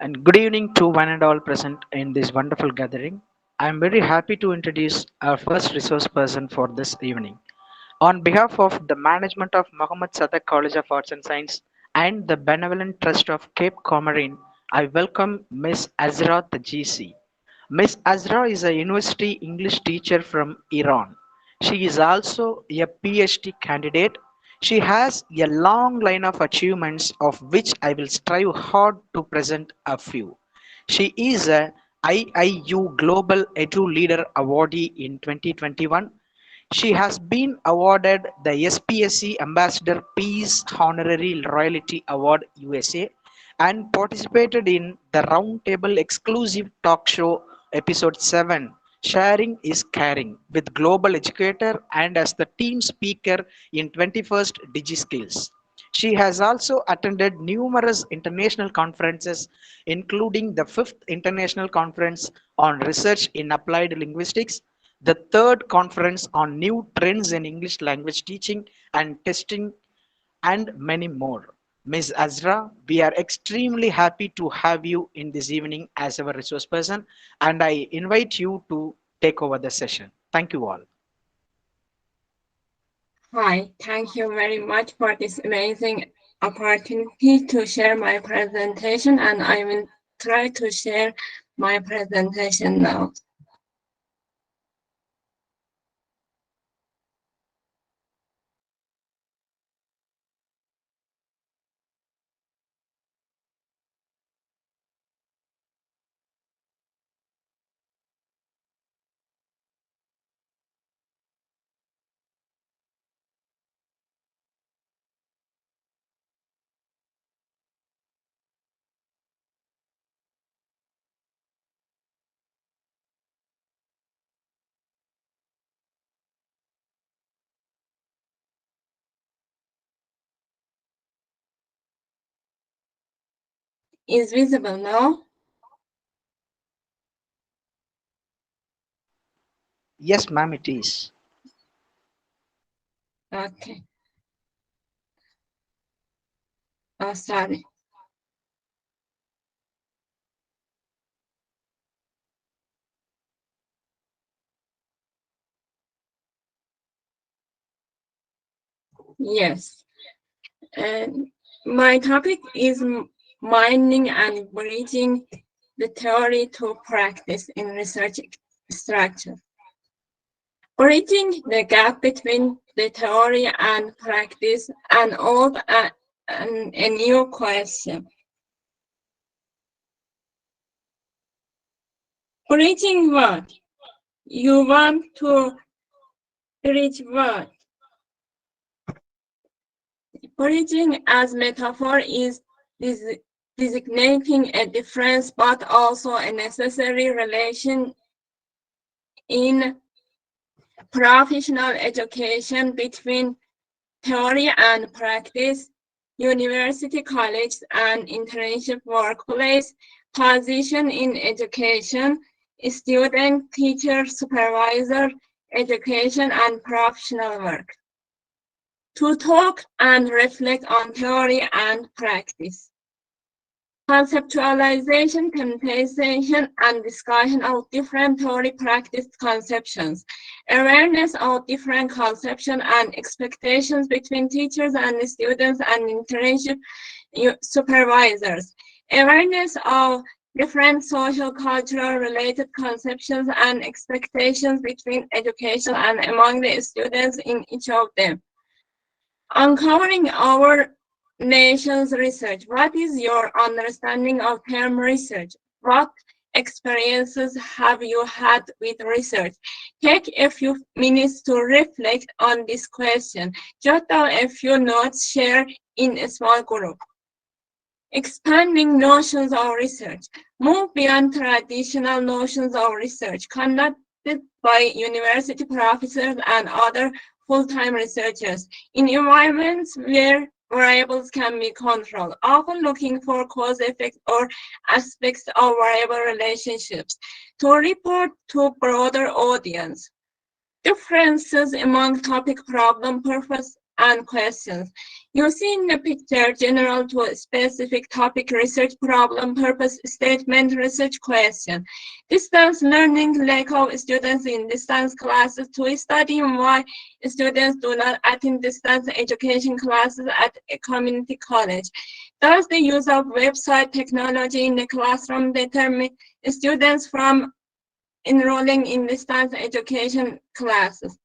And good evening to one and all present in this wonderful gathering. I am very happy to introduce our first resource person for this evening. On behalf of the management of Muhammad Sadaq College of Arts and Science and the Benevolent Trust of Cape Comorin, I welcome Miss Azra Tajisi. Miss Azra is a university English teacher from Iran. She is also a PhD candidate. She has a long line of achievements of which I will strive hard to present a few. She is a IIU Global Edu Leader Awardee in 2021. She has been awarded the SPSC Ambassador Peace Honorary Royalty Award USA and participated in the Roundtable exclusive talk show episode 7 Sharing is Caring with global educator and as the team speaker in 21st DigiSkills. She has also attended numerous international conferences, including the 5th International Conference on Research in Applied Linguistics, the 3rd Conference on New Trends in English Language Teaching and Testing, and many more. Ms. Azra, we are extremely happy to have you in this evening as our resource person, and I invite you to take over the session. Thank you all. Hi, thank you very much for this amazing opportunity to share my presentation, and I will try to share my presentation now. Is visible now? Yes, ma'am, it is. Okay. Oh, sorry. Yes. And my topic is mining and bridging the theory to practice in research structure. Bridging the gap between the theory and practice, an old and a new question. Bridging what? You want to bridge what? Bridging as metaphor is designating a difference but also a necessary relation in professional education between theory and practice, university, college, and internship workplace, position in education, student, teacher, supervisor, education, and professional work. To talk and reflect on theory and practice. Conceptualization, contemplation, and discussion of different theory practice conceptions. Awareness of different conceptions and expectations between teachers and students and internship supervisors. Awareness of different social cultural related conceptions and expectations between education and among the students in each of them. Uncovering our nation's research. What is your understanding of term research? What experiences have you had with research? Take a few minutes to reflect on this question. Jot down a few notes, share in a small group. Expanding notions of research. Move beyond traditional notions of research conducted by university professors and other full-time researchers in environments where variables can be controlled, often looking for cause effect or aspects of variable relationships to report to broader audience. Differences among topic, problem, purpose, and questions. You see in the picture general to a specific topic research problem, purpose statement, research question. Distance learning, lack of students in distance classes to study why students do not attend distance education classes at a community college. Does the use of website technology in the classroom determine students from enrolling in distance education classes?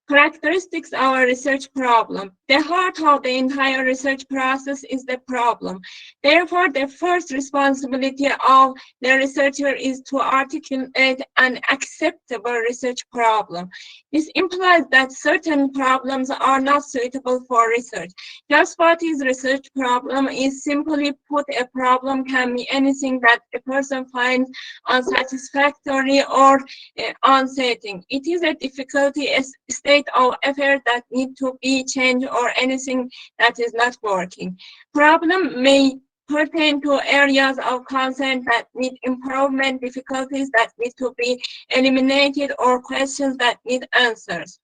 Characteristics of a research problem. The heart of the entire research process is the problem. Therefore, the first responsibility of the researcher is to articulate an acceptable research problem. This implies that certain problems are not suitable for research. Just what is research problem is simply put, a problem can be anything that a person finds unsatisfactory or unsettling. It is a difficulty, a state of affairs that need to be changed, or anything that is not working. Problem may pertain to areas of concern that need improvement, difficulties that need to be eliminated, or questions that need answers.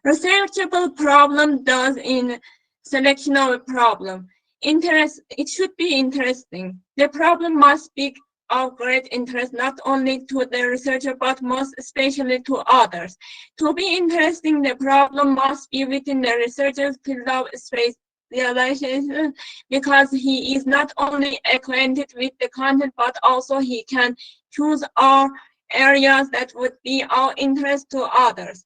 Researchable problem does in selection of a problem. It should be interesting. The problem must be of great interest not only to the researcher but most especially to others. To be interesting, the problem must be within the researcher's field of specialization, because he is not only acquainted with the content but also he can choose all areas that would be of interest to others.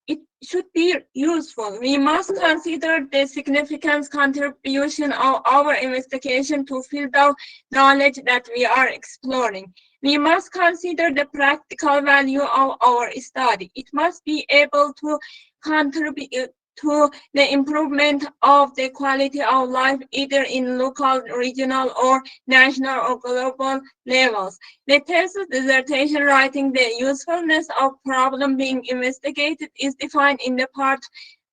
It should be useful. We must consider the significant contribution of our investigation to field of knowledge that we are exploring. We must consider the practical value of our study. It must be able to contribute to the improvement of the quality of life, either in local, regional, or national or global levels. The thesis dissertation writing, the usefulness of problem being investigated, is defined in the part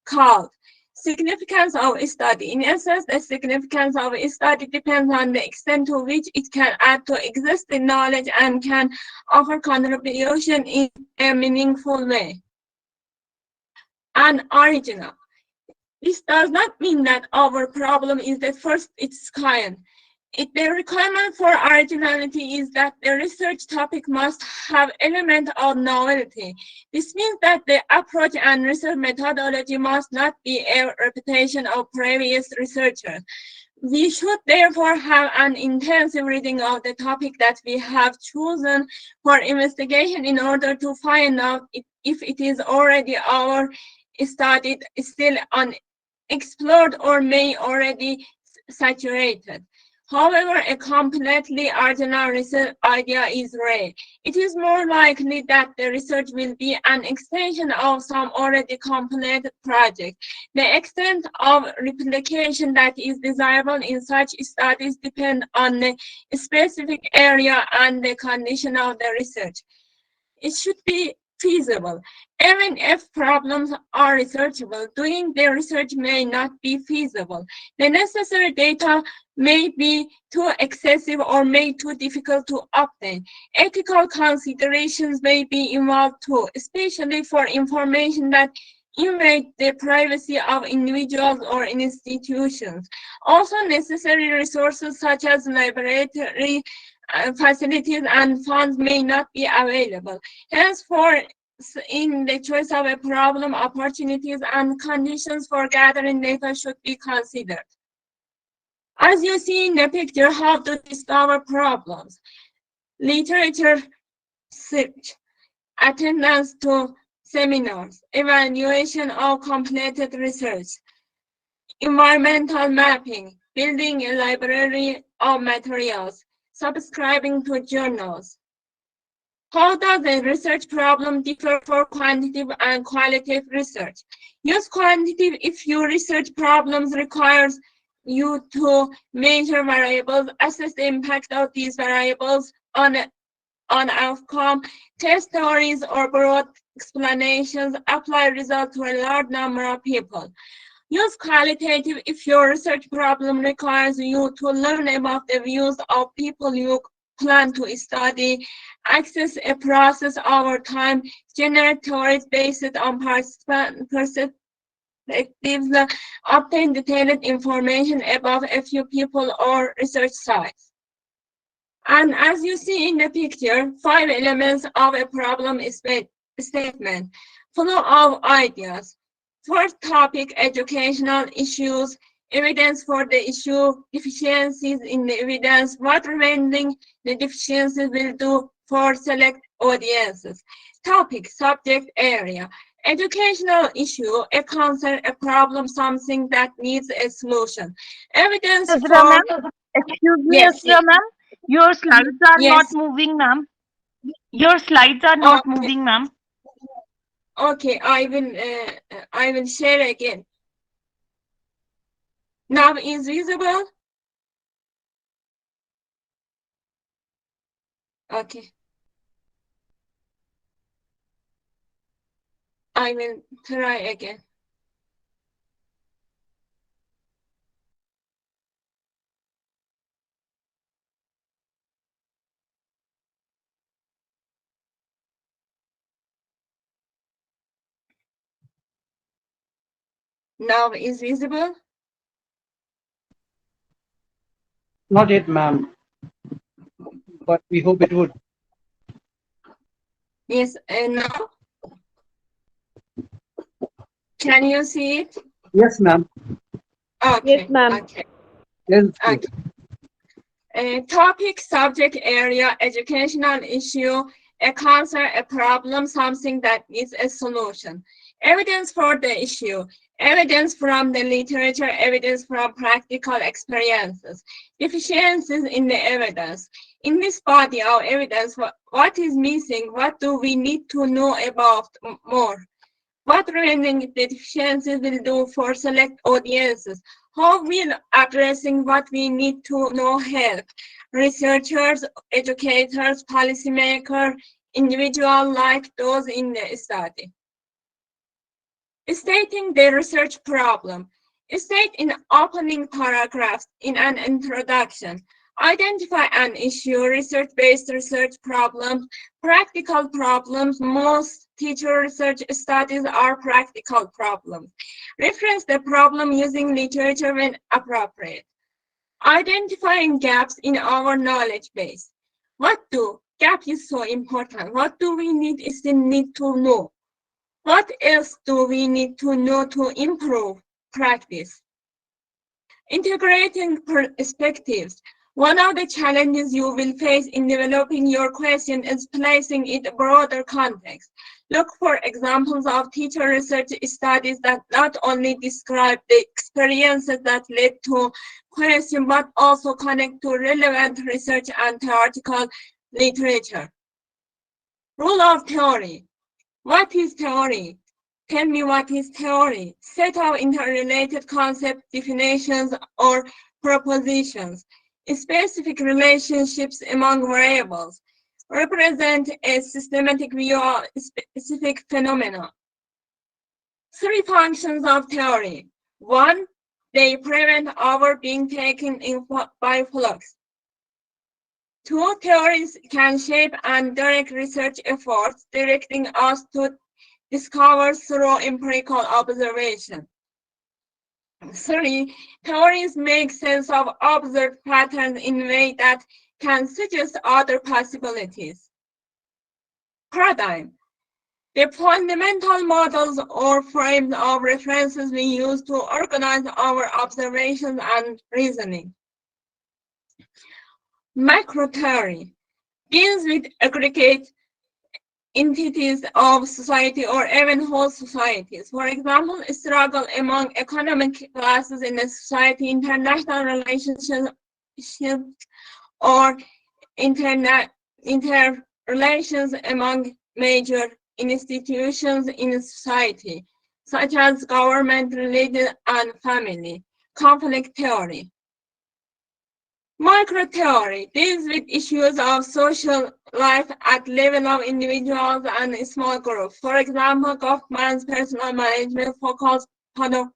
called significance of study. In essence, the significance of study depends on the extent to which it can add to existing knowledge and can offer contribution in a meaningful way and original. This does not mean that our problem is the first its kind. The requirement for originality is that the research topic must have element of novelty. This means that the approach and research methodology must not be a repetition of previous researchers. We should therefore have an intensive reading of the topic that we have chosen for investigation in order to find out if it is already our studied, still unexplored, or may already saturated. However, a completely original research idea is rare. It is more likely that the research will be an extension of some already completed project. The extent of replication that is desirable in such studies depends on the specific area and the condition of the research. It should be feasible. Even if problems are researchable, doing the research may not be feasible. The necessary data may be too excessive or may too difficult to obtain. Ethical considerations may be involved too, especially for information that invade the privacy of individuals or institutions. Also, necessary resources such as laboratory facilities and funds may not be available. Henceforth, in the choice of a problem, opportunities and conditions for gathering data should be considered. As you see in the picture, how to discover problems. Literature search, attendance to seminars, evaluation of completed research, environmental mapping, building a library of materials, subscribing to journals. How does a research problem differ for quantitative and qualitative research? Use quantitative if your research problems requires you to measure variables, assess the impact of these variables on outcome, test theories or broad explanations, apply results to a large number of people. Use qualitative if your research problem requires you to learn about the views of people you plan to study, access a process over time, generate theories based on obtain detailed information about a few people or research sites. And as you see in the picture, 5 elements of a problem statement, full of ideas. First topic, educational issues, evidence for the issue, deficiencies in the evidence, what remaining the deficiencies will do for select audiences. Topic, subject area, educational issue, a concern, a problem, something that needs a solution. Evidence Azra for, ma'am, excuse me, yes, Azra ma'am. Your slides are not yes, moving, ma'am. Your slides are not okay. moving, ma'am. Okay, I will share again. Now is visible? Okay. I will try again. Now is visible? Not yet, ma'am, but we hope it would. Yes, and now? Can you see it? Yes, ma'am. Okay, Yes, ma'am. okay, Yes, okay. Topic, subject area, educational issue, a concern, a problem, something that needs a solution. Evidence for the issue, evidence from the literature, evidence from practical experiences, deficiencies in the evidence. In this body of evidence, what is missing? What do we need to know about more? What remaining deficiencies will do for select audiences? How will addressing what we need to know help? Researchers, educators, policymakers, individuals like those in the study. Stating the research problem. State in opening paragraphs in an introduction. Identify an issue, research-based research problems, practical problems. Most teacher research studies are practical problems. Reference the problem using literature when appropriate. Identifying gaps in our knowledge base. Gap is so important. What do we still need to know? What else do we need to know to improve practice? Integrating perspectives. One of the challenges you will face in developing your question is placing it in a broader context. Look for examples of teacher research studies that not only describe the experiences that led to question, but also connect to relevant research and theoretical literature. Rule of theory. What is theory? Tell me what is theory. Set of interrelated concept definitions or propositions. Specific relationships among variables. Represent a systematic view of specific phenomena. 3 functions of theory. 1. They prevent our being taken in by flux. 2. Theories can shape and direct research efforts, directing us to discover through empirical observation. 3. Theories make sense of observed patterns in a way that can suggest other possibilities. Paradigm. The fundamental models or frames of references we use to organize our observations and reasoning. Macro theory deals with aggregate entities of society or even whole societies. For example, a struggle among economic classes in a society, international relationships, or interrelations among major institutions in society, such as government, religion, and family. Conflict theory. Microtheory deals with issues of social life at level of individuals and small groups. For example, Goffman's personal management focused panopticon.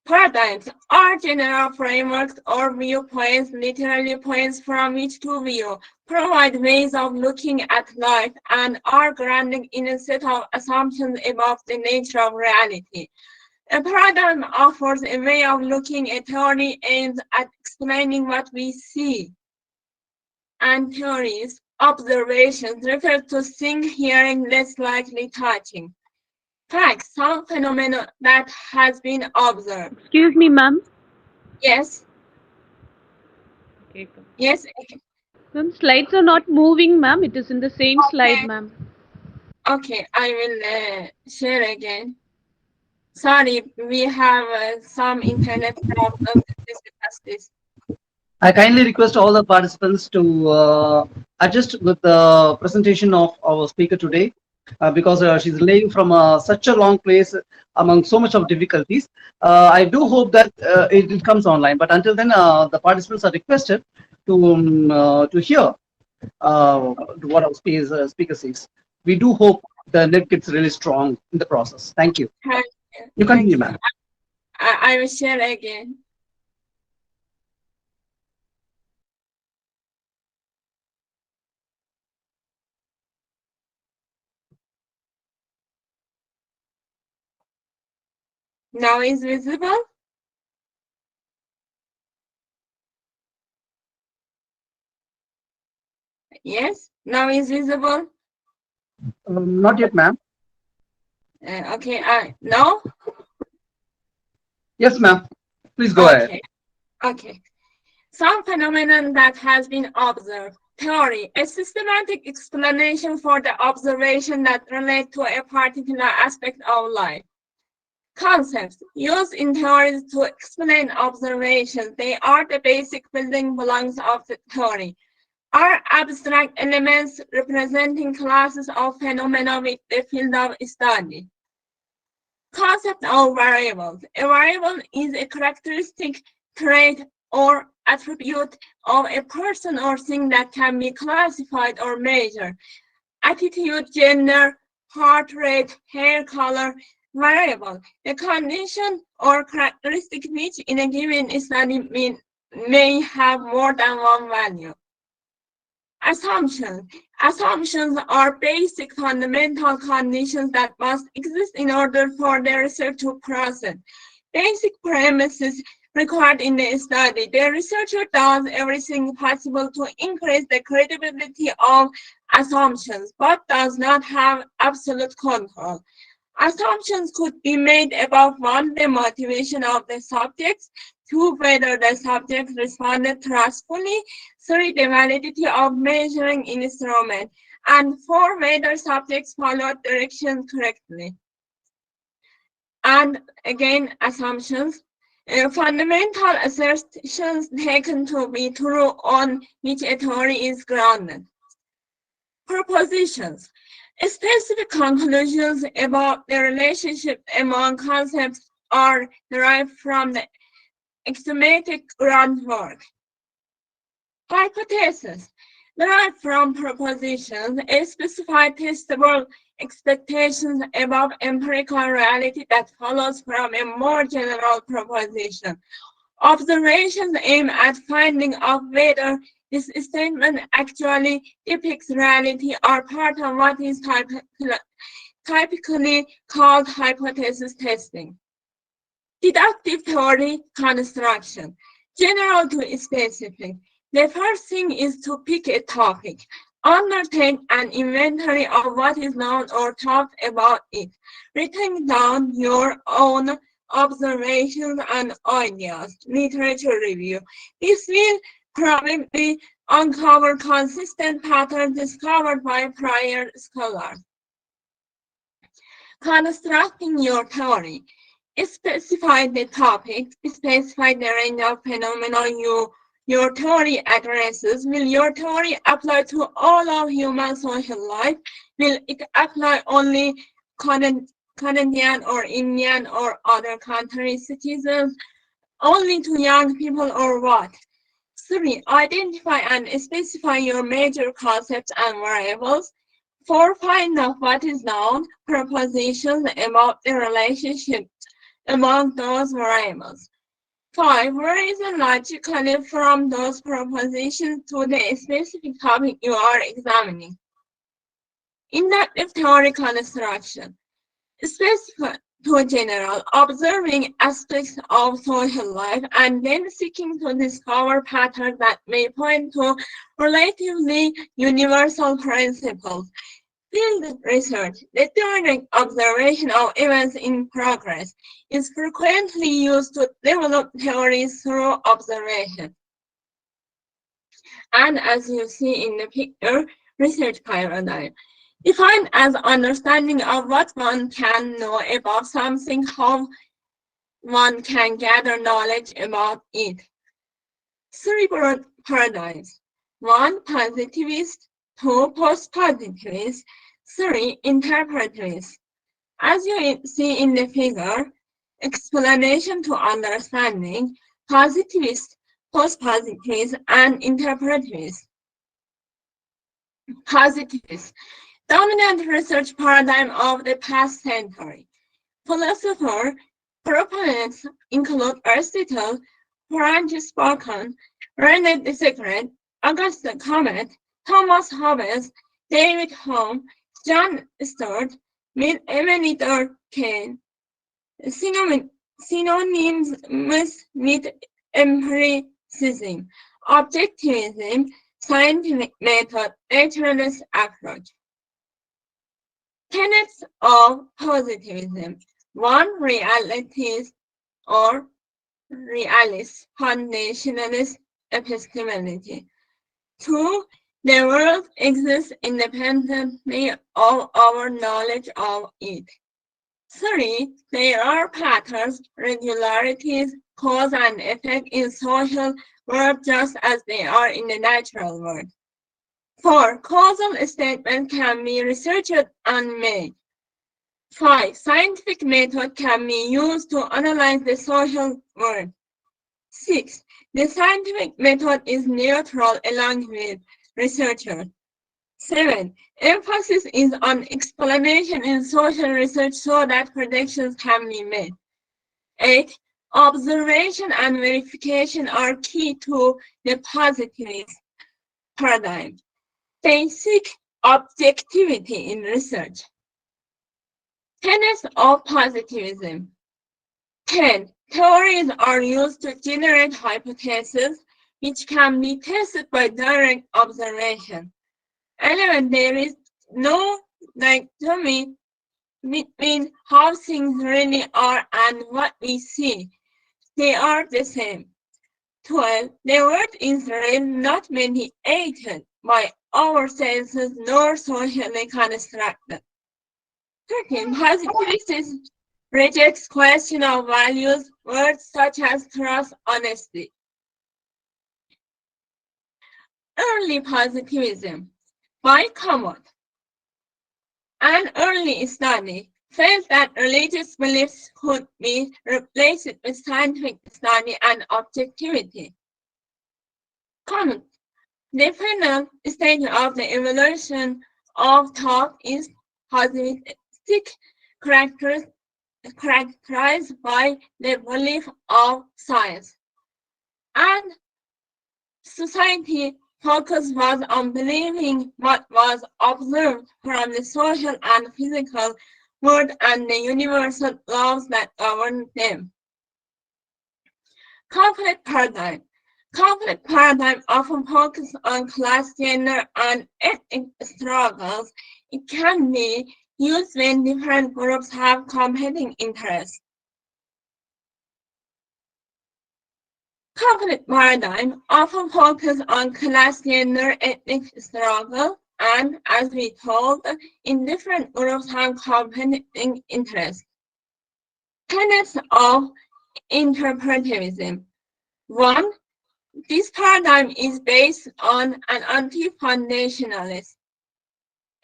Paradigms are general frameworks or viewpoints, literally points from which to view, provide ways of looking at life, and are grounded in a set of assumptions about the nature of reality. A paradigm offers a way of looking. A theory aims at explaining what we see, and theories, observations, refer to seeing, hearing, less likely touching. Facts, some phenomena that has been observed. Excuse me, ma'am. Yes, Okay. yes, Ma'am, slides are not moving, ma'am. It is in the same slide, okay, ma'am. okay, I will share again. Sorry, we have some internet problems. Please discuss this. I kindly request all the participants to adjust with the presentation of our speaker today because she's laying from such a long place among so much of difficulties. I do hope that it comes online, but until then, the participants are requested to hear what our speaker says. We do hope the net gets really strong in the process. Thank you. Thank You you. Thank continue, you. ma'am. I will share again. Now is visible? Yes, now is visible. Not yet, ma'am. Okay, no? Yes, ma'am. Please go ahead. Okay, okay. Some phenomenon that has been observed. Theory, a systematic explanation for the observation that relate to a particular aspect of life. Concepts, used in theories to explain observations, they are the basic building blocks of the theory, are abstract elements representing classes of phenomena with the field of study. Concept of variables. A variable is a characteristic, trait, or attribute of a person or thing that can be classified or measured. Attitude, gender, heart rate, hair color, variable. A condition or characteristic which in a given study may have more than one value. Assumptions. Assumptions are basic fundamental conditions that must exist in order for the research to proceed. Basic premises required in the study. The researcher does everything possible to increase the credibility of assumptions, but does not have absolute control. Assumptions could be made about one, the motivation of the subjects, two, whether the subjects responded trustfully, three, the validity of measuring instrument, and four, whether subjects followed directions correctly. And again, assumptions. Fundamental assertions taken to be true on which a theory is grounded. Propositions. Specific conclusions about the relationship among concepts are derived from the axiomatic groundwork. Hypotheses. Derived from propositions, specify testable expectations about empirical reality that follows from a more general proposition. Observations aim at finding out whether this statement actually depicts reality or part of what is typically called hypothesis testing. Deductive theory construction, general to specific. The first thing is to pick a topic, undertake an inventory of what is known or thought about it, writing down your own observations and ideas, literature review. This will probably uncover consistent patterns discovered by prior scholars. Constructing your theory. Specify the topic, specify the range of phenomena your theory addresses. Will your theory apply to all of human social life? Will it apply only Canadian or Indian or other country citizens? Only to young people or what? 3. Identify and specify your major concepts and variables. 4. Find out what is known, propositions about the relationship among those variables. 5. Reason logically from those propositions to the specific topic you are examining. Inductive theory construction. Specific to general, observing aspects of social life and then seeking to discover patterns that may point to relatively universal principles. Field research, the direct observation of events in progress, is frequently used to develop theories through observation. And as you see in the picture, research paradigm. Defined as understanding of what one can know about something, how one can gather knowledge about it. 3 broad paradigms. 1. Positivist. 2. Post-positivist. 3. Interpretivist. As you see in the figure, explanation to understanding, positivist, post-positivist, and interpretivist. Positivist. Dominant research paradigm of the past century. Philosopher proponents include Aristotle, Francis Bacon, René Descartes, Auguste Comte, Thomas Hobbes, David Hume, John Stuart, Emily Durkheim. Synonyms with empiricism, objectivism, scientific method, naturalist approach. Tenets of positivism. 1. Realist or realist foundationalist epistemology. 2. The world exists independently of our knowledge of it. 3. There are patterns, regularities, cause and effect in social world just as they are in the natural world. 4. Causal statements can be researched and made. 5. Scientific method can be used to analyze the social world. 6. The scientific method is neutral along with researchers. 7. Emphasis is on explanation in social research so that predictions can be made. 8. Observation and verification are key to the positivist paradigm. They seek objectivity in research. Tenets of positivism. 10. Theories are used to generate hypotheses which can be tested by direct observation. 11. There is no dichotomy between how things really are and what we see. They are the same. 12. The world is really not mediated by our senses nor socially constructed. 13. Positivism rejects question of values, words such as trust, honesty. Early positivism by Comot. An early study felt that religious beliefs could be replaced with scientific study and objectivity. Comot. The final stage of the evolution of thought is positivistic, characterized by the belief of science. And society focus was on believing what was observed from the social and physical world and the universal laws that govern them. Conflict paradigm. Conflict paradigm often focuses on class, gender, and ethnic struggles. It can be used when different groups have competing interests. Conflict paradigm often focuses on class, gender, ethnic struggle, and, as we told, in different groups have competing interests. Tenets of interpretivism. 1. This paradigm is based on an anti-foundationalist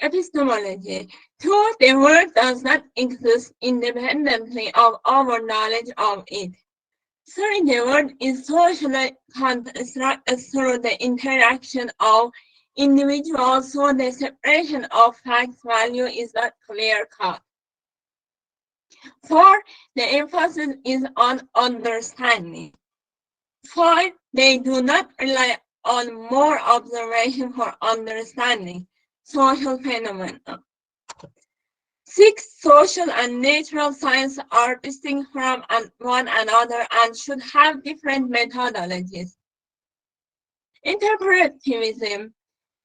epistemology. 2. The world does not exist independently of our knowledge of it. 3. The world is socially constructed through the interaction of individuals, so the separation of fact value is not clear cut. 4. The emphasis is on understanding. 5. They do not rely on more observation for understanding social phenomena. 6. Social and natural science are distinct from one another and should have different methodologies. Interpretivism.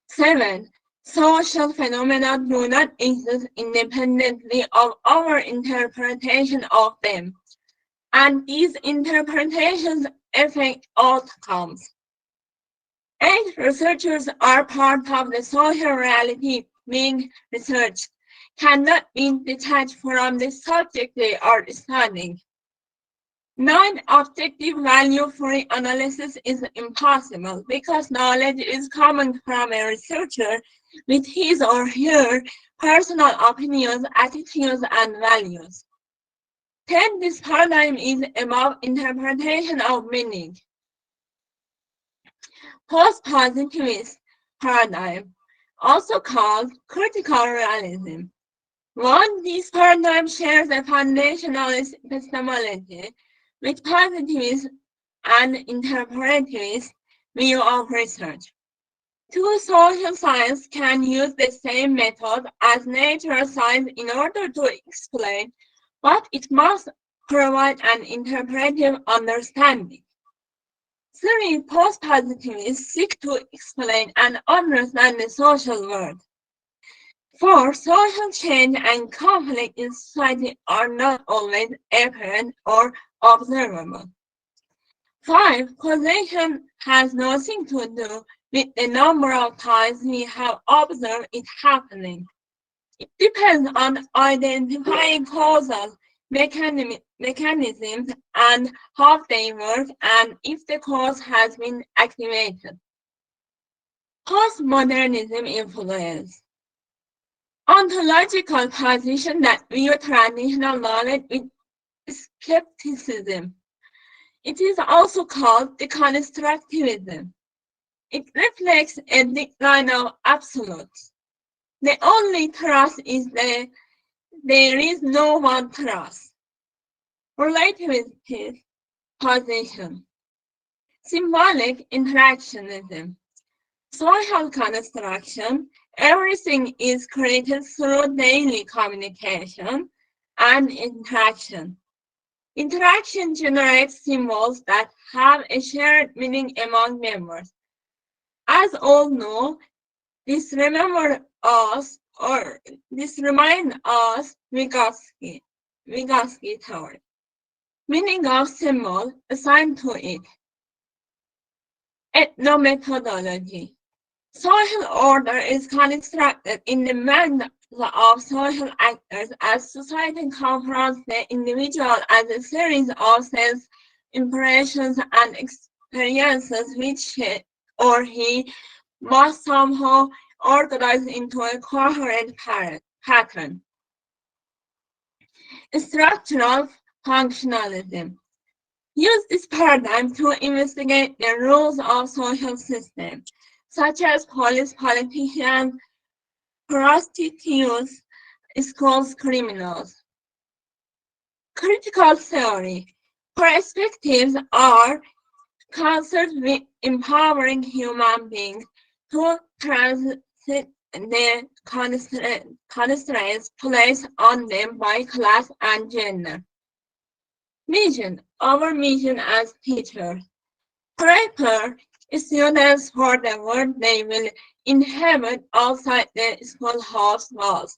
7. Social phenomena do not exist independently of our interpretation of them, and these interpretations affect outcomes. 8. Researchers are part of the social reality being researched, cannot be detached from the subject they are studying. 9. Objective value-free analysis is impossible because knowledge is coming from a researcher with his or her personal opinions, attitudes, and values. 10. This paradigm is about interpretation of meaning. Post-positivist paradigm, also called critical realism. 1. This paradigm shares a foundationalist epistemology with positivist and interpretivist view of research. 2. Social science can use the same method as natural science in order to explain, but it must provide an interpretive understanding. 3. Post-positivists seek to explain and understand the social world. 4. Social change and conflict in society are not always apparent or observable. 5. Causation has nothing to do with the number of times we have observed it happening. It depends on identifying causal mechanisms and how they work and if the cause has been activated. Postmodernism influence. Ontological position that view traditional knowledge with skepticism. It is also called deconstructivism. It reflects a decline of absolutes. The only trust is that there is no one trust. Relativist position. Symbolic interactionism. Social construction. Everything is created through daily communication and interaction. Interaction generates symbols that have a shared meaning among members. As all know, this reminds us Vygotsky theory. Meaning of symbol assigned to it. Ethnomethodology. Social order is constructed in the mind of social actors as society confronts the individual as a series of sense impressions and experiences which she or he must somehow organize into a coherent pattern. Structural functionalism. Use this paradigm to investigate the rules of social systems, such as police, politicians, prostitutes, schools, criminals. Critical theory. Perspectives are concerned with empowering human beings to transit the constraints placed on them by class and gender. Mission. Our mission as teachers. Prepare students for the world they will inhabit outside the schoolhouse walls.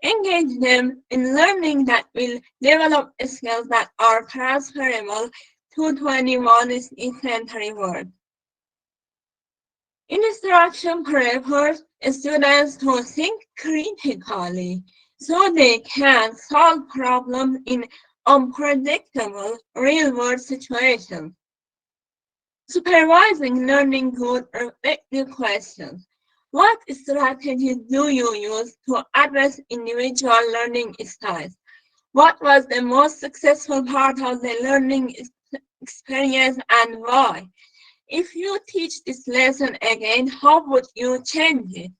Engage them in learning that will develop skills that are transferable to 21st century world. Instruction prepares students to think critically so they can solve problems in unpredictable real-world situations. Supervising learning to reflective questions. What strategies do you use to address individual learning styles? What was the most successful part of the learning experience and why? If you teach this lesson again, how would you change it?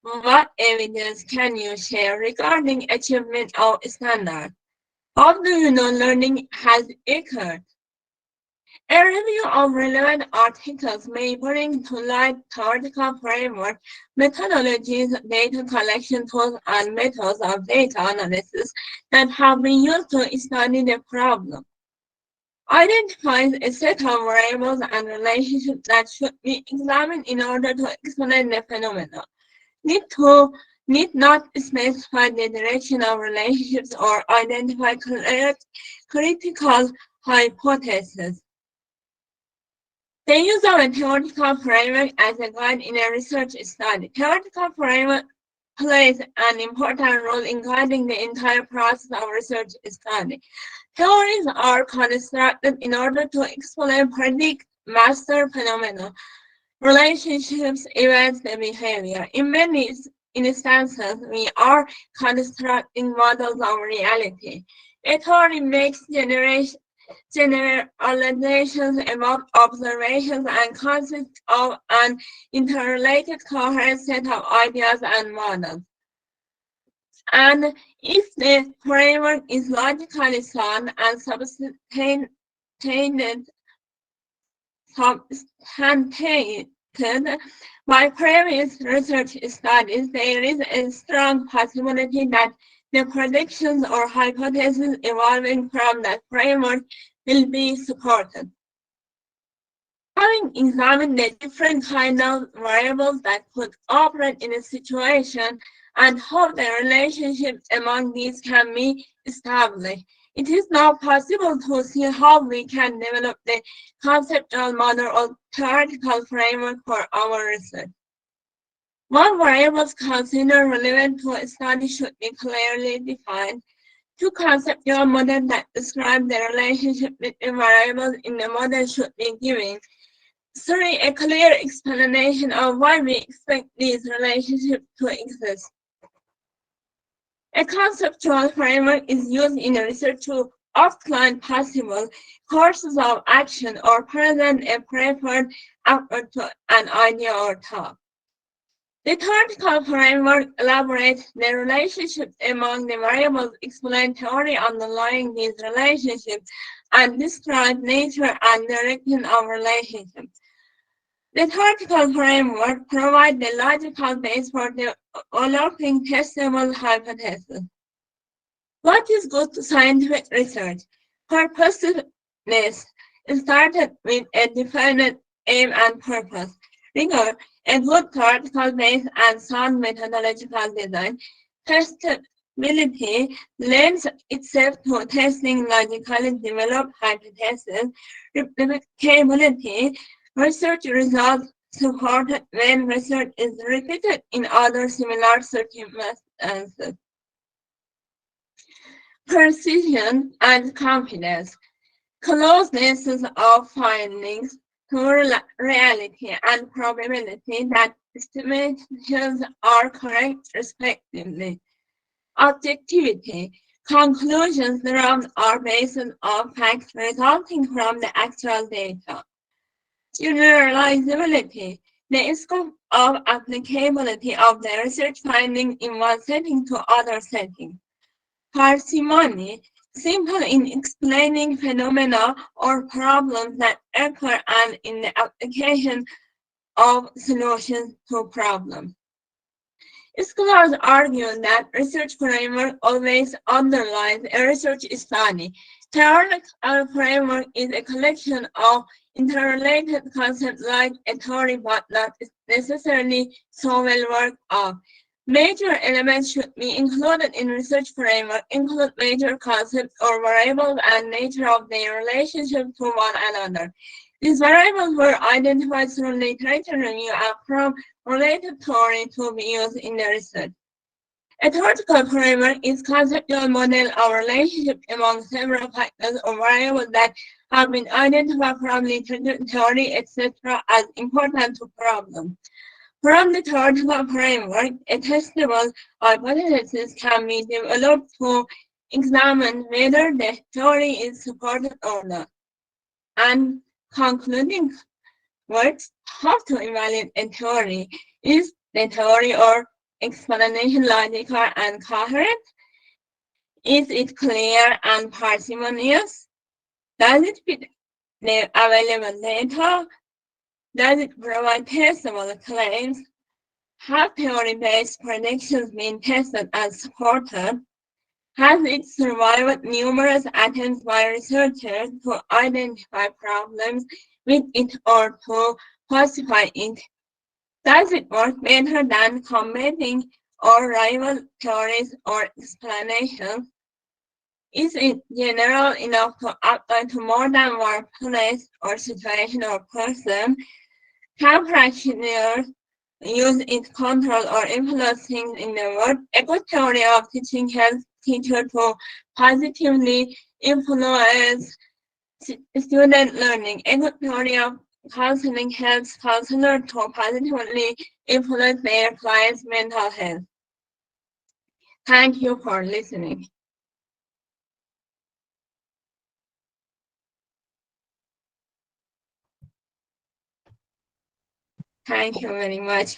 What evidence can you share regarding achievement of standards? How do you know learning has occurred? A review of relevant articles may bring to light theoretical framework, methodologies, data collection tools, and methods of data analysis that have been used to study the problem. Identifies a set of variables and relationships that should be examined in order to explain the phenomena. Need not specify the direction of relationships or identify critical hypotheses. The use of a theoretical framework as a guide in a research study. Theoretical framework plays an important role in guiding the entire process of research study. Theories are constructed in order to explain, predict, master phenomena, relationships, events, and behavior. In many instances, we are constructing models of reality. A theory makes generalizations about observations and consists of an interrelated coherent set of ideas and models. And if the framework is logically sound and substantiated by previous research studies, there is a strong possibility that the predictions or hypotheses evolving from that framework will be supported. Having examined the different kinds of variables that could operate in a situation and how the relationships among these can be established, it is now possible to see how we can develop the conceptual model or theoretical framework for our research. What variables considered relevant to a study should be clearly defined. Two conceptual models that describe the relationship between variables in the model should be given. 3. A clear explanation of why we expect these relationships to exist. A conceptual framework is used in research to outline possible courses of action or present a preferred approach to an idea or thought. The theoretical framework elaborates the relationships among the variables, explain theory underlying these relationships, and describe nature and direction of relationships. The theoretical framework provides the logical base for developing testable hypotheses. What is good scientific research? Purposiveness started with a defined aim and purpose. Rigor, a good theoretical base and sound methodological design. Testability lends itself to testing logically developed hypotheses. Replicability, research results supported when research is repeated in other similar circumstances. Precision and confidence, closeness of findings to reality and probability that estimations are correct respectively. Objectivity, conclusions drawn are based on facts resulting from the actual data. Generalizability, the scope of applicability of the research findings in one setting to other settings. Parsimony, simple in explaining phenomena or problems that occur and in the application of solutions to problems. Scholars argue that research framework always underlies a research study. Theoretical framework is a collection of interrelated concepts like a theory but not necessarily so well worked out. Major elements should be included in research framework, include major concepts or variables and nature of their relationship to one another. These variables were identified through literature review and from related theory to be used in the research. A theoretical framework is conceptual model of relationship among several factors or variables that have been identified from literature, theory, etc. as important to problems. From the theoretical framework, a testable hypothesis can be developed to examine whether the theory is supported or not. And concluding words, how to evaluate a theory. Is the theory or explanation logical and coherent? Is it clear and parsimonious? Does it fit the available data? Does it provide testable claims? Have theory-based predictions been tested and supported? Has it survived numerous attempts by researchers to identify problems with it or to falsify it? Does it work better than competing or rival theories or explanations? Is it general enough to apply to more than one place or situation or person? Can practitioners use it to control or influence things in the world? A good theory of teaching helps teachers to positively influence student learning. A good theory of counseling helps counselors to positively influence their clients' mental health. Thank you for listening. Thank you very much.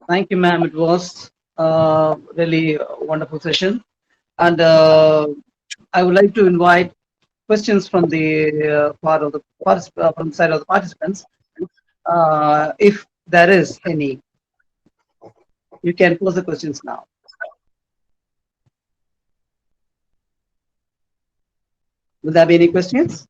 Thank you, ma'am. It was really a wonderful session. And I would like to invite questions from the from the side of the participants. If there is any, you can pose the questions now. Will there be any questions?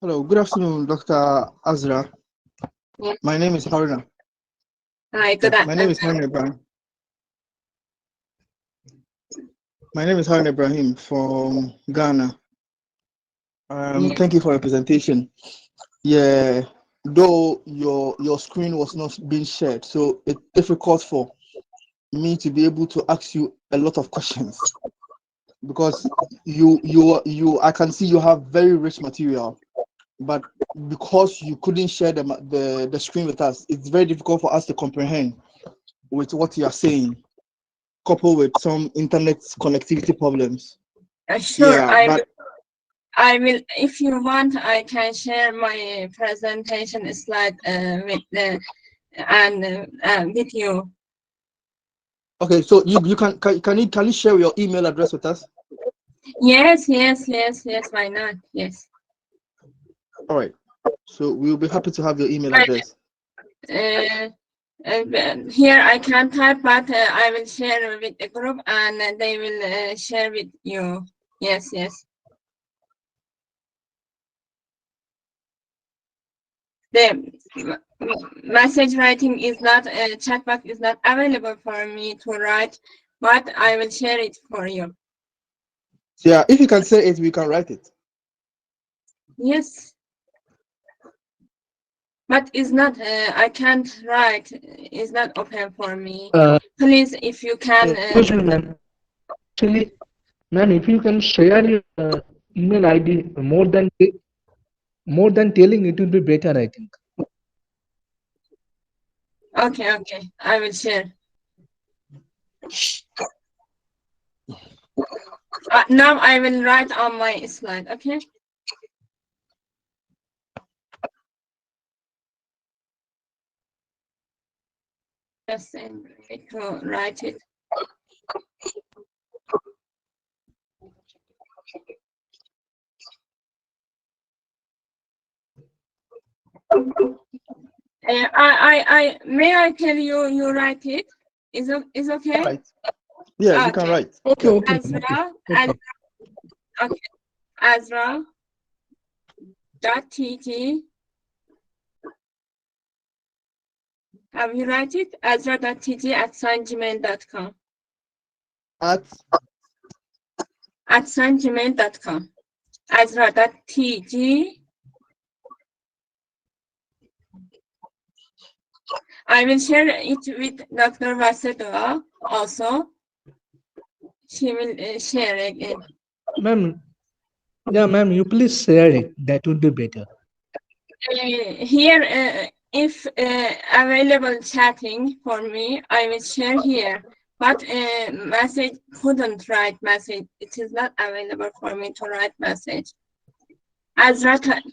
Hello, good afternoon, Dr. Azra. Yes. My name is Haruna. Hi, good My name is Haruna Ibrahim. My name is Haruna Ibrahim from Ghana. Thank you for your presentation. Yeah, though your screen was not being shared, so it's difficult for me to be able to ask you a lot of questions because I can see you have very rich material, but because you couldn't share the screen with us, it's very difficult for us to comprehend with what you are saying, coupled with some internet connectivity problems. Sure, Yeah, I will. If you want, I can share my presentation slide with you. Okay, so you can you share your email address with us? Yes. Why not? Yes. All right. So we'll be happy to have your email address. Here I can type, but I will share with the group, and they will share with you. Yes. The message writing is not, chat box is not available for me to write, but I will share it for you. Yeah, if you can say it, we can write it. Yes. But it's not, I can't write, it's not open for me. Please, if you can. Actually, ma'am, if you can share your email ID more than telling, it will be better, I think. Okay, I will share. Now I will write on my slide, okay? Just need to write it. May I tell you, you write it? Is okay? Right. Yeah, okay. You can write. Okay. Azra dot tg. Have you write it? Azra.tg@gmail.com. At @gmail.com. Azra.tg. I will share it with Dr. Vasedova also. She will share again. Ma'am, yeah, ma'am, you please share it. That would be better. Here, if available chatting for me, I will share here. But message couldn't write message. It is not available for me to write message. Azra.tg.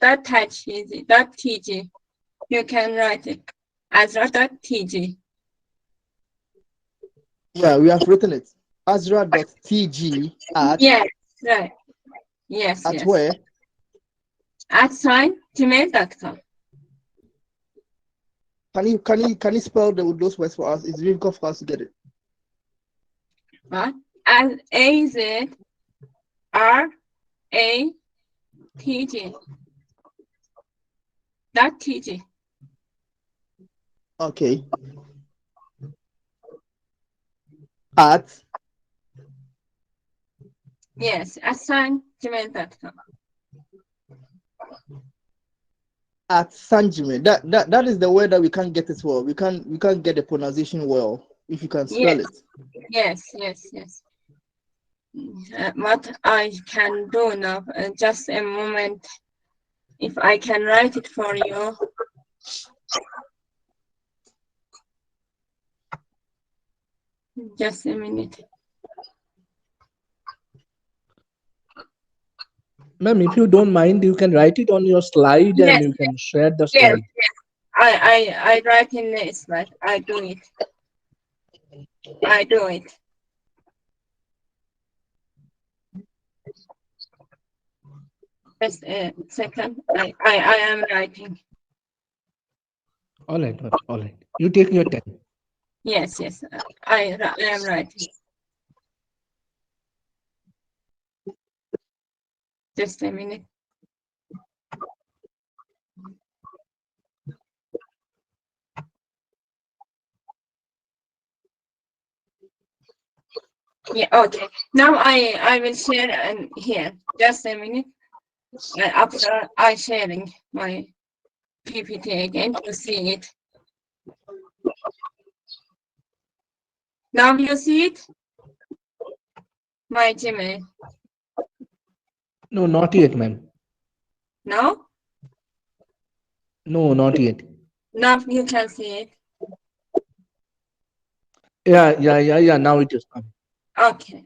You can write it. Azra.tg. Yeah, we have written it. Azra.tg at Yes, right. Yes, at yes. where? @gmail.com. Can you spell those words for us? It's difficult for us to get it. What? AZRATG. .tg. Okay. At Yes, @gmail.com. Sanjime. That is the word that we can't get it well. We can't get the pronunciation well. If you can spell Yes, it. yes. What I can do now, just a moment. If I can write it for you. Just a minute. Ma'am, if you don't mind, you can write it on your slide Yes, and you can share the yes. slide. I write in the slide. I do it. Just a second. I am writing. All right. You take your time. Yes. I am writing. Just a minute. Yeah, okay. Now I will share here. Just a minute. After I sharing my PPT again to see it. Now you see it? My Gmail. No, not yet, ma'am. No? No, not yet. Now you can see it. Yeah. Now it is coming. Okay.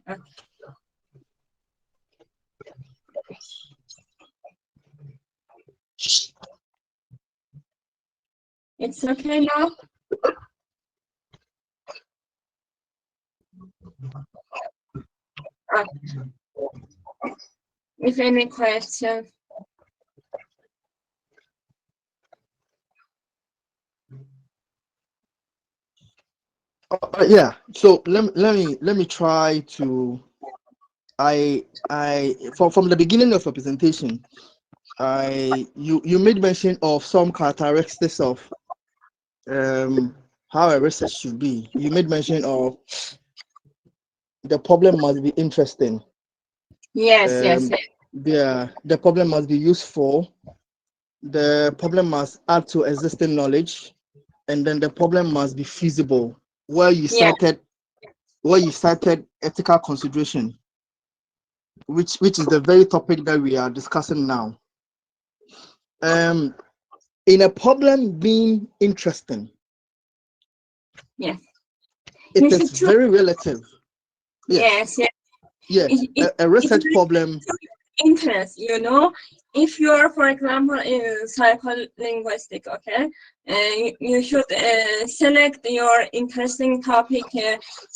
It's okay now? Okay. If any questions. Yeah. So let me try to. From the beginning of your presentation, you made mention of some characteristics of how a research should be. You made mention of the problem must be interesting. Yes. The problem must be useful. The problem must add to existing knowledge, and then the problem must be feasible. Where you cited ethical consideration, which is the very topic that we are discussing now. In a problem being interesting, Yes. it is very relative. Yes. Yeah. A research problem. Interest, if you are, for example, in psycholinguistics, okay, you should select your interesting topic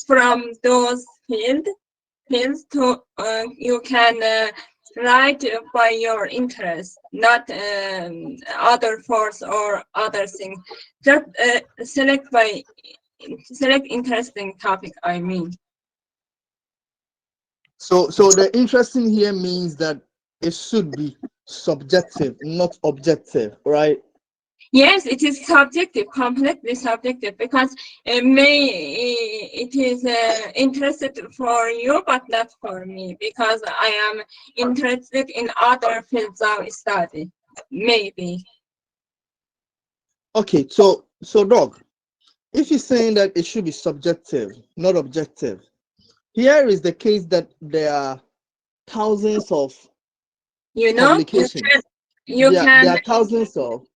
from those fields to you can write by your interest, not other force or other thing. Just select interesting topic, I mean. So the interesting here means that it should be subjective, not objective, right? Yes, it is subjective, completely subjective, because it is interested for you, but not for me, because I am interested in other fields of study, maybe. Okay, so Doc, if you're saying that it should be subjective, not objective, here is the case that there are thousands of You publications. There are thousands of.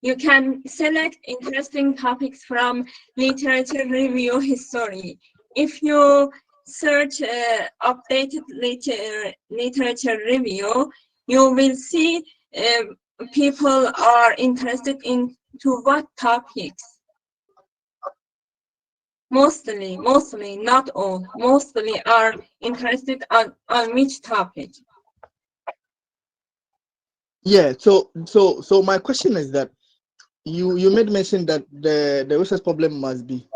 You can select interesting topics from literature review history. If you search updated literature review, you will see people are interested into what topics. Mostly, not all, mostly are interested on which topic. Yeah, so my question is that you made mention that the research problem must be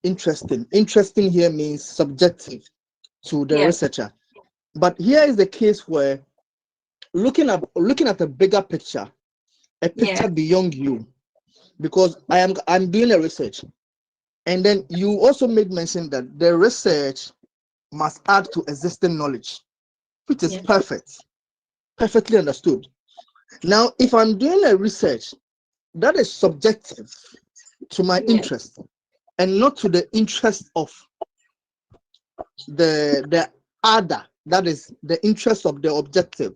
interesting. Interesting here means subjective to the researcher. But here is the case where looking at a bigger picture, a picture beyond you, because I'm doing a research, and then you also made mention that the research must add to existing knowledge, which is perfectly understood. Now, if I'm doing a research that is subjective to my interest and not to the interest of the other, that is the interest of the objective,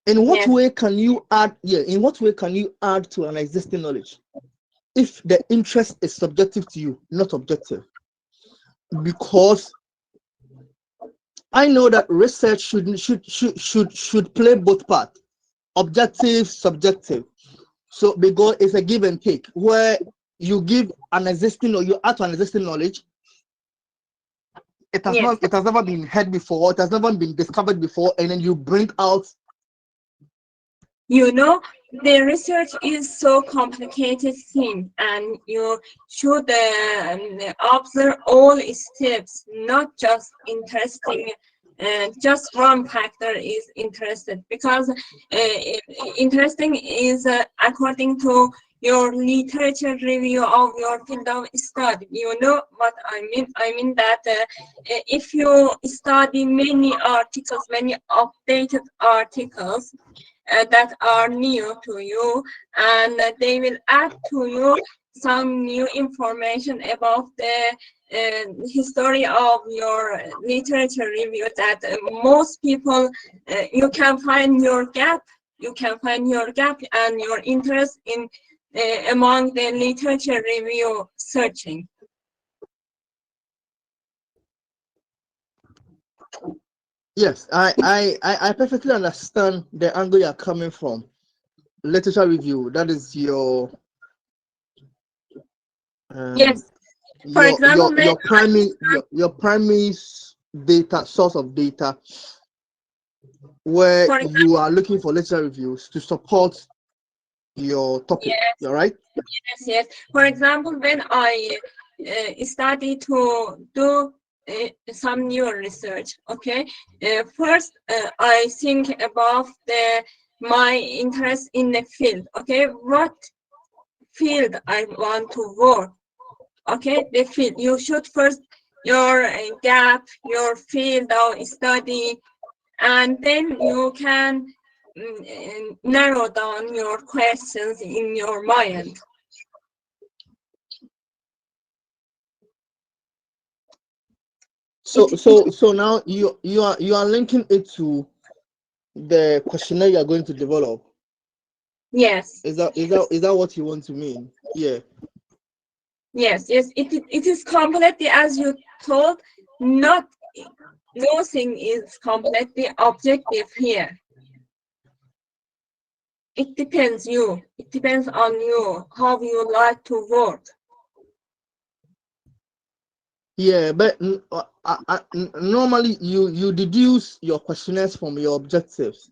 in what way can you add to an existing knowledge if the interest is subjective to you, not objective? Because I know that research should play both parts, objective, subjective. So because it's a give and take, where you give an existing, or you add to an existing knowledge. It has never been heard before, it has never been discovered before, and then you bring out. The research is so complicated thing, and you should observe all steps, not just interesting. Just one factor is interested, because interesting is according to your literature review of your field of study. You know what I mean? I mean that if you study many articles, many updated articles that are new to you, and they will add to you some new information about the history of your literature review, that most people, you can find your gap and your interest in among the literature review searching. Yes, I perfectly understand the angle you're coming from. Literature review, that is your For example, your primary data source of data, where you are looking for literature reviews to support your topic. You're right? Yes. For example, when I study to do some new research, okay, first I think about my interest in the field. Okay, what field I want to work. Okay, the field. You should first your gap, your field of study, and then you can narrow down your questions in your mind. So now you are linking it to the questionnaire you are going to develop. Yes. Is that what you want to mean? Yeah. Yes. It is completely as you told. Nothing is completely objective here. It depends you. It depends on you how you like to work. Yeah, but normally you deduce your questionnaires from your objectives.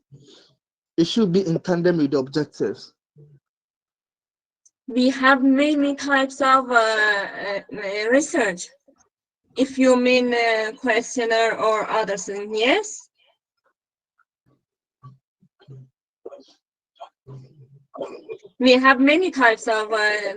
It should be in tandem with the objectives. We have many types of research. If you mean questionnaire or other things, yes. We have many types of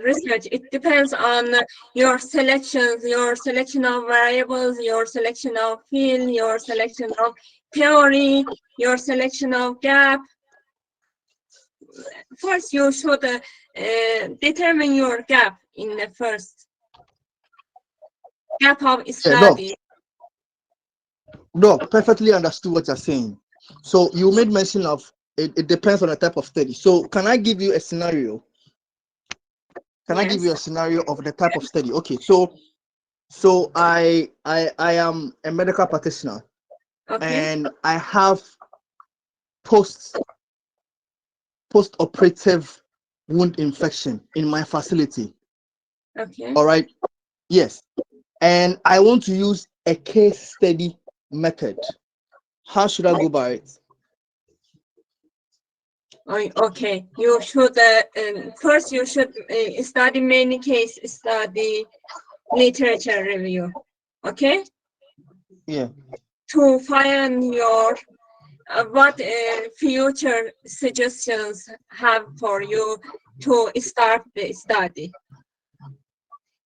research. It depends on your selections, your selection of variables, your selection of field, your selection of theory, your selection of gap. First, you should determine your gap in the first gap of study. No, perfectly understood what you're saying. So you made mention of it depends on the type of study. So can I give you a scenario? Can I give you a Yes. scenario of the type of study? Okay, so I am a medical practitioner Okay. and I have post-operative wound infection in my facility. Okay. All right. Yes. And I want to use a case study method. How should I go by it? Okay. You should first you should study many case study literature review. Okay. Yeah. To find your what future suggestions have for you to start the study.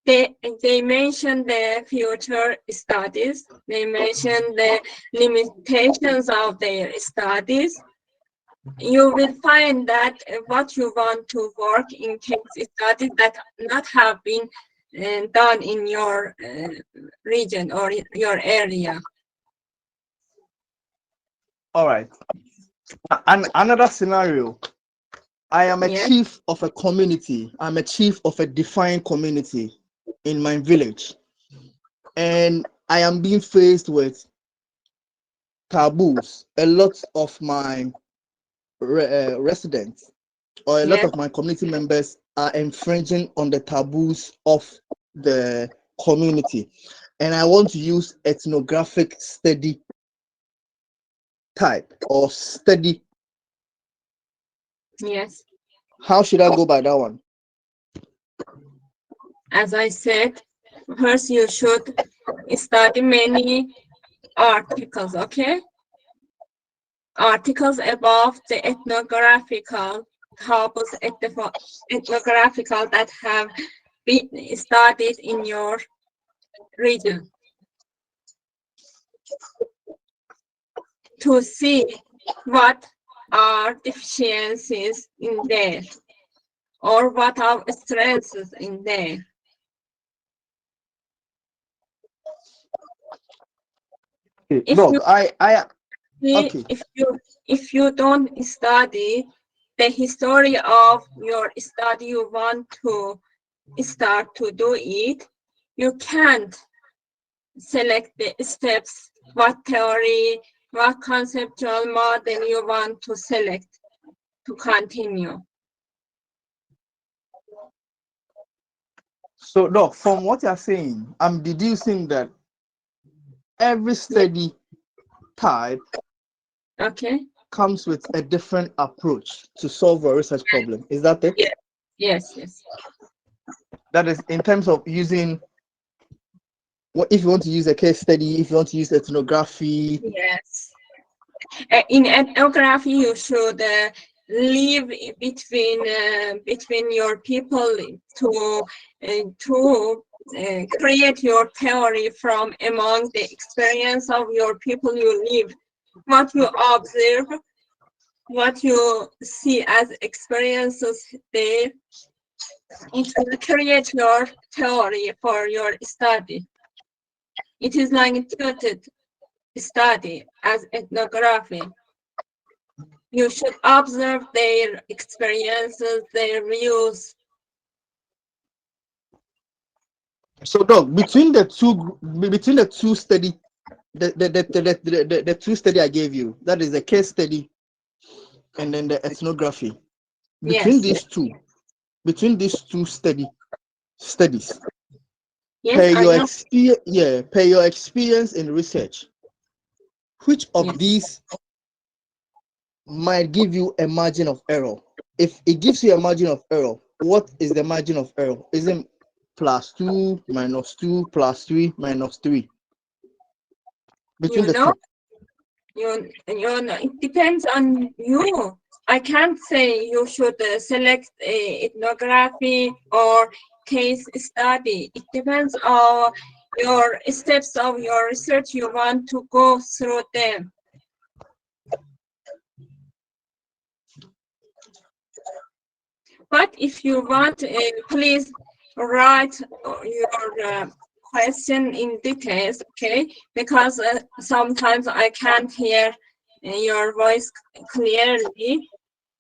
They mention the future studies. They mention the limitations of their studies. You will find that what you want to work in case studies that not have been done in your region or your area. All right. And another scenario. I am a Yes. chief of a community. I'm a chief of a defined community in my village. And I am being faced with taboos. A lot of my residents or a lot Yes. of my community members are infringing on the taboos of the community. And I want to use ethnographic study type or study. Yes. How should I go by that one? As I said, first you should study many articles, okay? Articles about the ethnographical topics, ethnographical that have been studied in your region to see what are deficiencies in there or what are strengths in there. Okay, If look, you okay. if you don't study the history of your study, you want to start to do it, you can't select the steps, what theory, what conceptual model you want to select to continue. So, Doc, from what you're saying, I'm deducing that every study type Okay. comes with a different approach to solve a research problem. Is that it? Yeah. Yes. Yes. That is in terms of using what if you want to use a case study, if you want to use ethnography. Yes. In ethnography, you should live between your people to create your theory from among the experience of your people you live, what you observe, what you see as experiences there. It will create your theory for your study. It is like a tutored study as ethnography. You should observe their experiences, their views. So, Doc, between the two study, the two study I gave you, that is the case study and then the ethnography. Between Yes. these two, studies, Yes, I know. per your experience in research, which of Yes. these might give you a margin of error? If it gives you a margin of error, what is the margin of error? Is it +2, -2, +3, -3? Between You the know, two. it depends on you. I can't say you should select ethnography or case study. It depends on your steps of your research. You want to go through them. But if you want, please write your question in details, okay? Because sometimes I can't hear your voice clearly.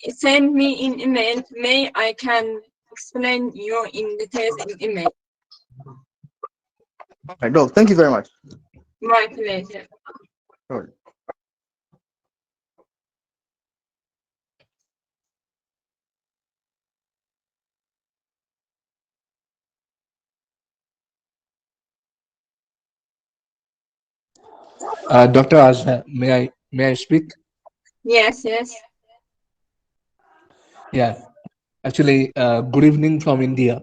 Send me in email. May I can explain you in details in email. Right, Doc, thank you very much. My pleasure. All right. Dr. Azhar, may I speak? Yes, yes. Yeah, actually, good evening from India.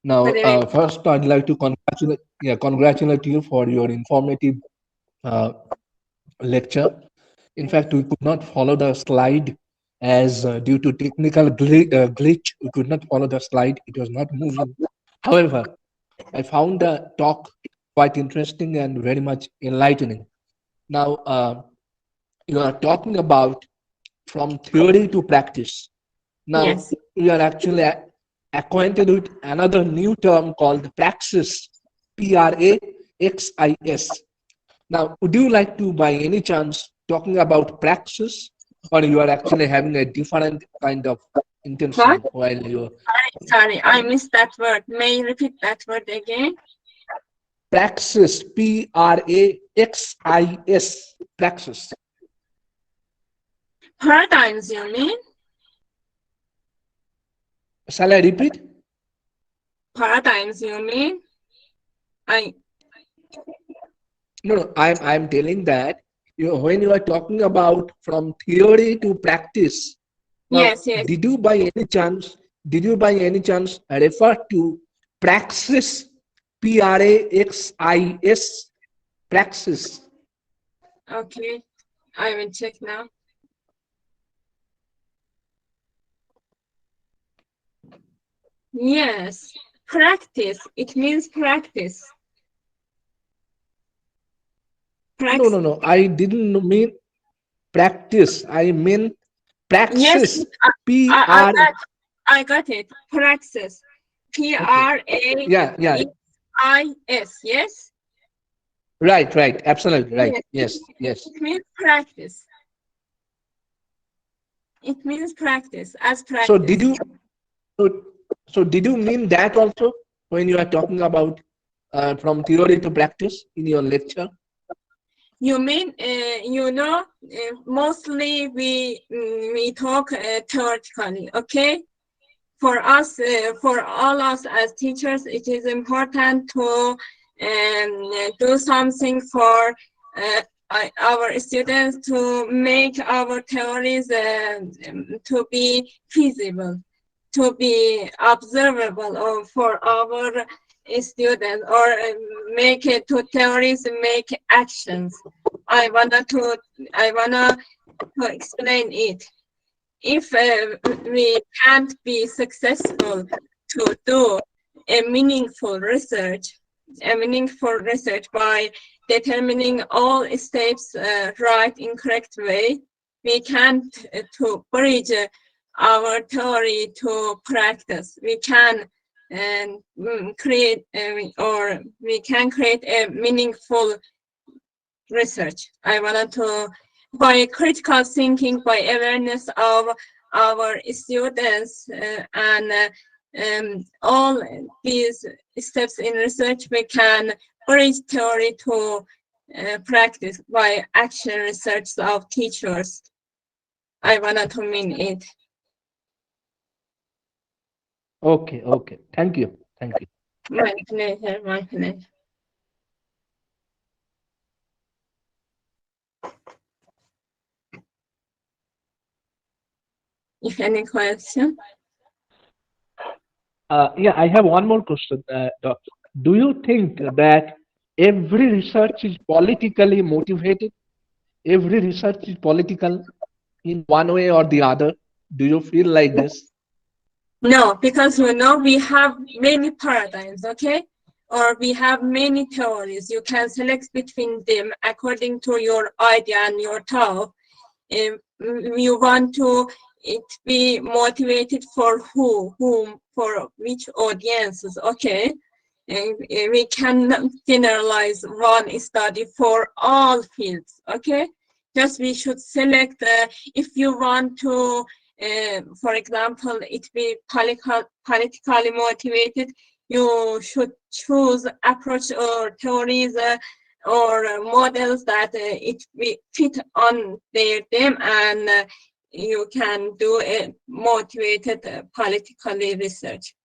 Now, Good evening. first, I'd like to congratulate you for your informative lecture. In fact, we could not follow the slide as due to technical glitch. We could not follow the slide. It was not moving. However, I found the talk quite interesting and very much enlightening. Now, you are talking about from theory to practice. Now, Yes. we are actually acquainted with another new term called praxis, Praxis. Now, would you like to, by any chance, talking about praxis, or you are actually having a different kind of intention What? while you're Sorry, I missed that word. May you repeat that word again? praxis, Praxis, praxis? Paradigms, you mean? Shall I repeat? Paradigms, you mean? No, I'm telling that when you are talking about from theory to practice. Now, Yes, yes. did you by any chance refer to praxis, Praxis, praxis? Okay. I will check now. Yes. Practice. It means practice. No. I didn't mean practice. I mean Yes, praxis. I got it. Praxis. Praxis. Yeah. Yes? Right. Absolutely right. Yes. Yes. It means practice. It means practice, as practice. So did you mean that also when you are talking about from theory to practice in your lecture? You mean, mostly we talk theoretically, okay? For us, for all us as teachers, it is important to do something for our students to make our theories to be feasible, to be observable for our students, or make it to theories, make actions. I wanna to explain it. If we can't be successful to do a meaningful research by determining all steps right in correct way, we can't to bridge our theory to practice. We can create we can create a meaningful research. I wanted to, by critical thinking, by awareness of our students and all these steps in research, we can bridge theory to practice by action research of teachers. I wanted to mean it. Okay. Thank you. My pleasure. If any question? Yeah, I have one more question, Doctor. Do you think that every research is politically motivated? Every research is political in one way or the other? Do you feel like this? No, because we have many paradigms, okay? Or we have many theories. You can select between them according to your idea and your thought. You want to it be motivated for whom, for which audiences, okay? we can generalize one study for all fields. Okay, just we should select if you want to, for example, it be politically motivated, you should choose approach or theories or models that it fit on them, and you can do a motivated politically research.